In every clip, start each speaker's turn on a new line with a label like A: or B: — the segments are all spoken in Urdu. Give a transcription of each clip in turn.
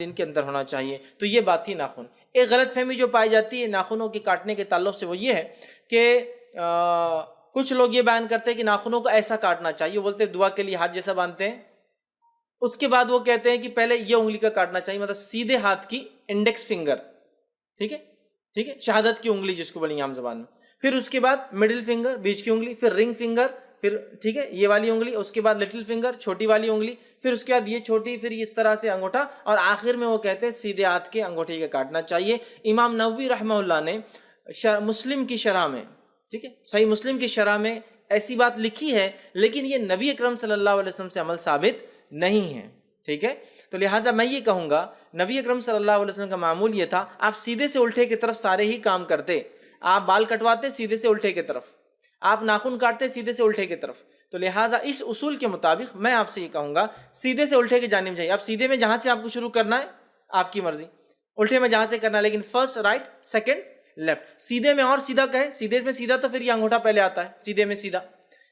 A: دن کے اندر ہونا چاہیے. تو یہ بات تھی ناخن. ایک غلط فہمی جو پائی جاتی ہے ناخنوں کے کاٹنے کے تعلق سے وہ یہ ہے کہ کچھ لوگ یہ بیان کرتے ہیں کہ ناخنوں کو ایسا کاٹنا چاہیے. بولتے ہیں دعا کے لیے ہاتھ جیسا باندھتے ہیں, اس کے بعد وہ کہتے ہیں کہ پہلے یہ انگلی کا کاٹنا چاہیے, مطلب سیدھے ہاتھ کی انڈیکس فنگر, ٹھیک ہے, شہادت کی انگلی جس کو بولیں عام زبان میں, پھر اس کے بعد مڈل فنگر بیچ کی انگلی, پھر رنگ فنگر, پھر ٹھیک ہے یہ والی انگلی, اس کے بعد لٹل فنگر چھوٹی والی انگلی, پھر اس کے بعد یہ چھوٹی, پھر اس طرح سے انگوٹھا, اور آخر میں وہ کہتے ہیں سیدھے ہاتھ کے انگوٹھے کا کاٹنا چاہیے. امام نووی رحمہ اللہ نے مسلم کی شرح میں, ٹھیک ہے, صحیح مسلم کی شرح میں ایسی بات لکھی ہے, لیکن یہ نبی اکرم صلی اللہ علیہ وسلم سے عمل ثابت نہیں ہے, ٹھیک ہے. تو لہٰذا میں یہ کہوں گا نبی اکرم صلی اللہ علیہ وسلم کا معمول یہ تھا, آپ سیدھے سے الٹے کی طرف سارے ہی کام کرتے. آپ بال کٹواتے سیدھے سے الٹے کی طرف, آپ ناخن کاٹتے سیدھے سے الٹے کی طرف. تو لہٰذا اس اصول کے مطابق میں آپ سے یہ کہوں گا سیدھے سے الٹے کی جانب جائیے. اب سیدھے میں جہاں سے آپ کو شروع کرنا ہے آپ کی مرضی, الٹے میں جہاں سے کرنا ہے, لیکن فرسٹ رائٹ سیکنڈ لیفٹ. سیدھے میں اور سیدھا کہے, سیدھے میں سیدھا تو پھر یہ انگوٹھا پہلے آتا ہے, سیدھے میں سیدھا,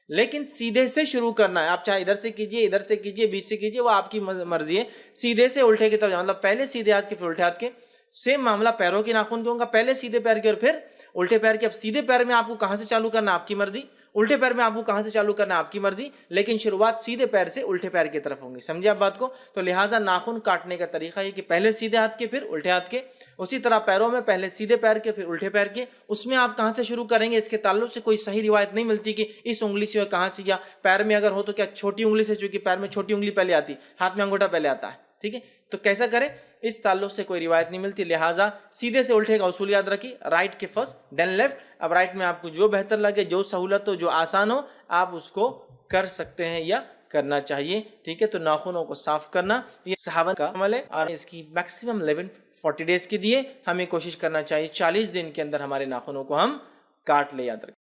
A: لیکن سیدھے سے شروع کرنا ہے. آپ چاہے ادھر سے کیجئے, ادھر سے کیجئے, بیچ سے کیجئے, وہ آپ کی مرضی ہے. سیدھے سے الٹے کی طرف, مطلب پہلے سیدھے ہاتھ کے پھر الٹے ہاتھ کے. سیم معاملہ پیروں کے ناخن کے ہوگا, پہلے سیدھے پیر کے اور پھر الٹے پیر کے. اب سیدھے پیر میں آپ کو کہاں سے چالو کرنا ہے آپ کی مرضی, الٹے پیر میں آپ کو کہاں سے چالو کرنا ہے آپ کی مرضی, لیکن شروعات سیدھے پیر سے الٹے پیر کی طرف ہوں گی. سمجھے آپ بات کو؟ تو لہٰذا ناخن کاٹنے کا طریقہ یہ کہ پہلے سیدھے ہاتھ کے پھر الٹے ہاتھ کے. اسی طرح پیروں میں پہلے سیدھے پیر کے پھر الٹے پیر کے. اس میں آپ کہاں سے شروع کریں گے اس کے تعلق سے کوئی صحیح روایت نہیں ملتی کہ اس انگلی سے کہاں سے, یا پیر میں اگر ہو تو کیا چھوٹی انگلی سے, چونکہ پیر میں چھوٹی انگلی پہلے آتی, ہاتھ میں انگوٹھا پہلے آتا ہے, ٹھیک ہے. تو کیسا کرے, اس تعلق سے کوئی روایت نہیں ملتی. لہٰذا سیدھے سے الٹے کا اصول یاد رکھیے, رائٹ کے فرسٹ دین لیفٹ. اب رائٹ میں آپ کو جو بہتر لگے, جو سہولت ہو, جو آسان ہو, آپ اس کو کر سکتے ہیں یا کرنا چاہیے, ٹھیک ہے. تو ناخنوں کو صاف کرنا یہ صحابہ کا عمل ہے, اور اس کی میکسیمم لیمٹ 40 ڈیز کی دیے. ہمیں کوشش کرنا چاہیے 40 دن کے اندر ہمارے ناخنوں کو ہم کاٹ لے. یاد رکھیں.